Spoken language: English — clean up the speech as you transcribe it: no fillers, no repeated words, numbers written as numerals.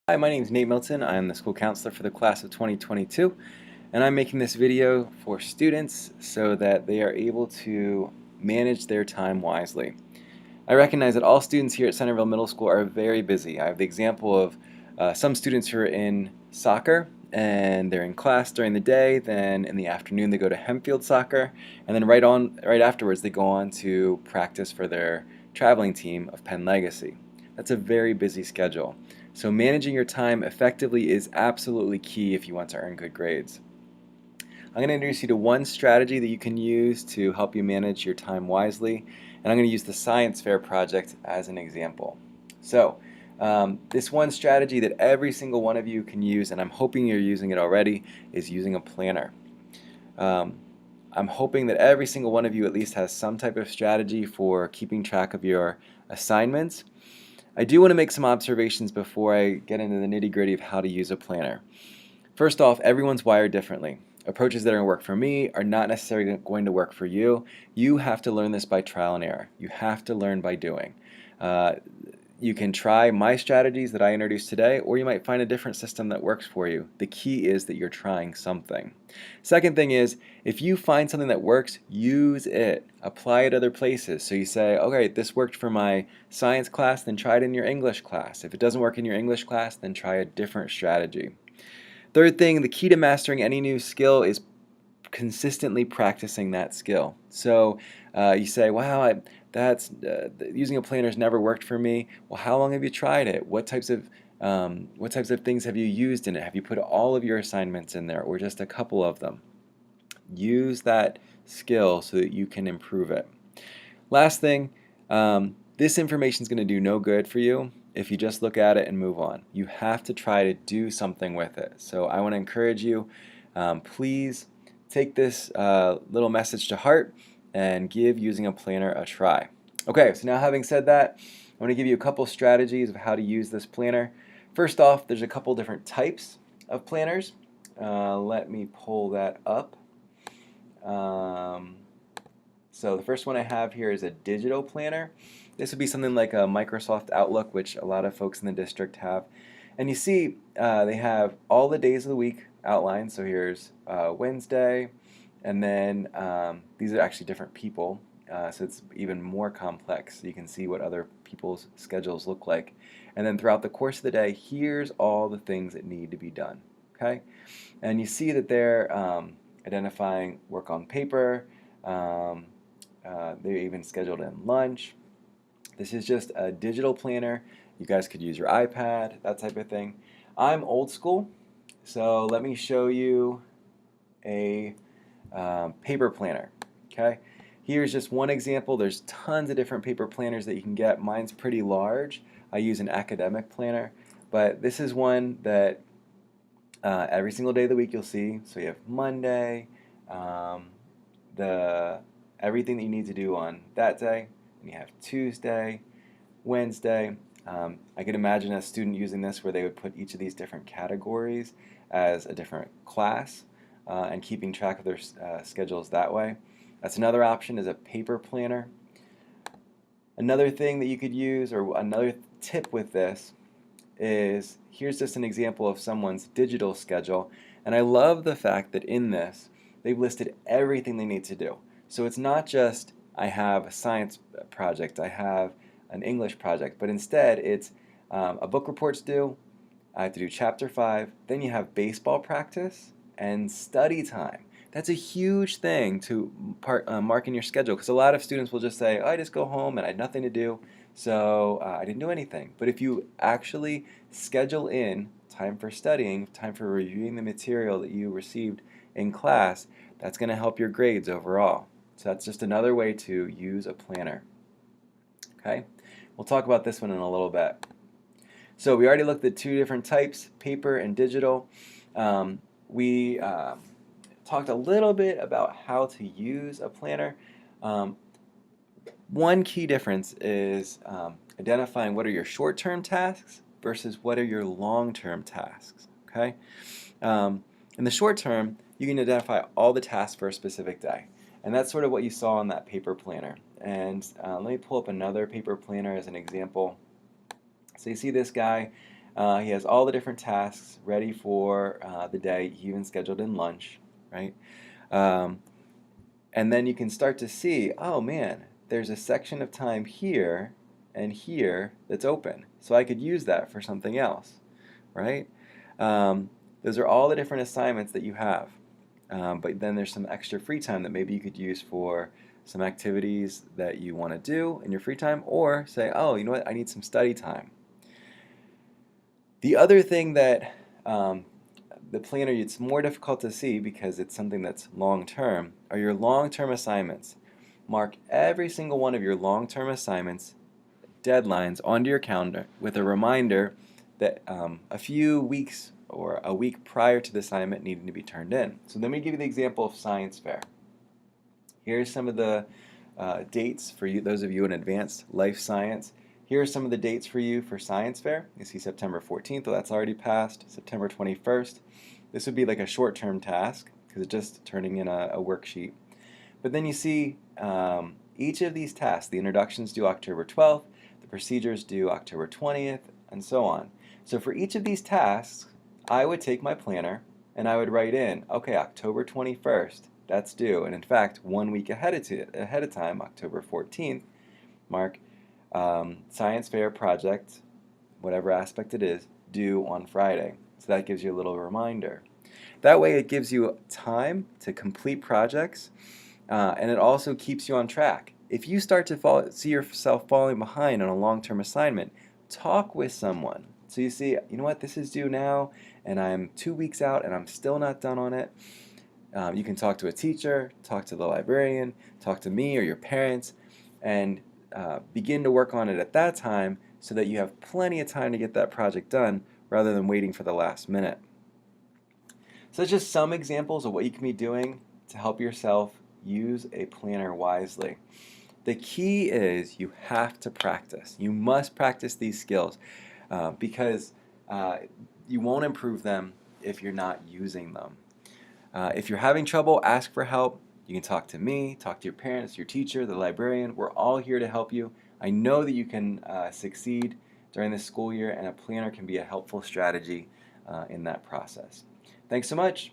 Hi, my name is Nate Milton. I'm the school counselor for the class of 2022, and I'm making this video for students so that they are able to manage their time wisely. I recognize that all students here at Centerville Middle School are very busy. I have the example of some students who are in soccer and they're in class during the day, then in the afternoon they go to Hempfield soccer, and then right afterwards they go on to practice for their traveling team of Penn Legacy. That's a very busy schedule. So managing your time effectively is absolutely key if you want to earn good grades. I'm going to introduce you to one strategy that you can use to help you manage your time wisely, and I'm going to use the science fair project as an example. So this one strategy that every single one of you can use, and I'm hoping you're using it already, is using a planner. I'm hoping that every single one of you at least has some type of strategy for keeping track of your assignments. I do want to make some observations before I get into the nitty-gritty of how to use a planner. First off, everyone's wired differently. Approaches that are going to work for me are not necessarily going to work for you. You have to learn this by trial and error. You have to learn by doing. You can try my strategies that I introduced today, or you might find a different system that works for you. The key is that you're trying something. Second thing is, if you find something that works, use it. Apply it other places. So you say, okay, this worked for my science class, then try it in your English class. If it doesn't work in your English class, then try a different strategy. Third thing, the key to mastering any new skill is consistently practicing that skill. So you say, wow, using a planner has never worked for me. Well, how long have you tried it? What types of things have you used in it? Have you put all of your assignments in there or just a couple of them? Use that skill so that you can improve it. Last thing, this information is going to do no good for you if you just look at it and move on. You have to try to do something with it. So I want to encourage you, please take this little message to heart and give using a planner a try. Okay, so now having said that, I'm going to give you a couple strategies of how to use this planner. First off, there's a couple different types of planners. Let me pull that up. So the first one I have here is a digital planner. This would be something like a Microsoft Outlook, which a lot of folks in the district have. And you see they have all the days of the week outlined. So here's Wednesday, and then these are actually different people. So it's even more complex. You can see what other people's schedules look like. And then throughout the course of the day, here's all the things that need to be done. Okay? And you see that they're identifying work on paper. They're even scheduled in lunch. This is just a digital planner. You guys could use your iPad, that type of thing. I'm old school, so let me show you a paper planner. Okay, here's just one example. There's tons of different paper planners that you can get. Mine's pretty large. I use an academic planner, but this is one that every single day of the week you'll see. So you have Monday, everything that you need to do on that day, and you have Tuesday, Wednesday. I could imagine a student using this where they would put each of these different categories as a different class and keeping track of their schedules that way. That's another option, is a paper planner. Another thing that you could use, or another tip with this, is here's just an example of someone's digital schedule, and I love the fact that in this they've listed everything they need to do. So it's not just I have a science project, I have an English project, but instead it's a book report's due, I have to do chapter 5, then you have baseball practice and study time. That's a huge thing to mark in your schedule, because a lot of students will just say, oh, I just go home and I had nothing to do, so I didn't do anything. But if you actually schedule in time for studying, time for reviewing the material that you received in class, that's going to help your grades overall. So that's just another way to use a planner. Okay, we'll talk about this one in a little bit. So we already looked at two different types, paper and digital. We talked a little bit about how to use a planner. One key difference is identifying what are your short-term tasks versus what are your long-term tasks. Okay, in the short term, you can identify all the tasks for a specific day. And that's sort of what you saw in that paper planner. And let me pull up another paper planner as an example. So you see this guy, He has all the different tasks ready for the day. He even scheduled in lunch, right? Um, and then you can start to see, oh man, there's a section of time here and here that's open. So I could use that for something else, right? Um, those are all the different assignments that you have. But then there's some extra free time that maybe you could use for some activities that you want to do in your free time, or say, oh, you know what, I need some study time. The other thing that the planner, it's more difficult to see because it's something that's long term, are your long term assignments. Mark every single one of your long term assignments, deadlines, onto your calendar with a reminder that a few weeks or a week prior to the assignment needing to be turned in. So let me give you the example of science fair. Here's some of the dates for you, those of you in advanced life science. Here are some of the dates for you for science fair. You see September 14th, well, that's already passed. September 21st. This would be like a short-term task because it's just turning in a worksheet. But then you see each of these tasks, the introductions due October 12th, the procedures due October 20th, and so on. So for each of these tasks, I would take my planner and I would write in, okay, October 21st, that's due. And in fact, 1 week ahead of time, October 14th, mark science fair project, whatever aspect it is, due on Friday. So that gives you a little reminder. That way it gives you time to complete projects, and it also keeps you on track. If you start to see yourself falling behind on a long-term assignment, talk with someone. So you see, you know what, this is due now, and I'm 2 weeks out, and I'm still not done on it. You can talk to a teacher, talk to the librarian, talk to me or your parents, and begin to work on it at that time so that you have plenty of time to get that project done rather than waiting for the last minute. So that's just some examples of what you can be doing to help yourself use a planner wisely. The key is you have to practice. You must practice these skills because you won't improve them if you're not using them. If you're having trouble, ask for help. You can talk to me, talk to your parents, your teacher, the librarian. We're all here to help you. I know that you can succeed during this school year, and a planner can be a helpful strategy in that process. Thanks so much.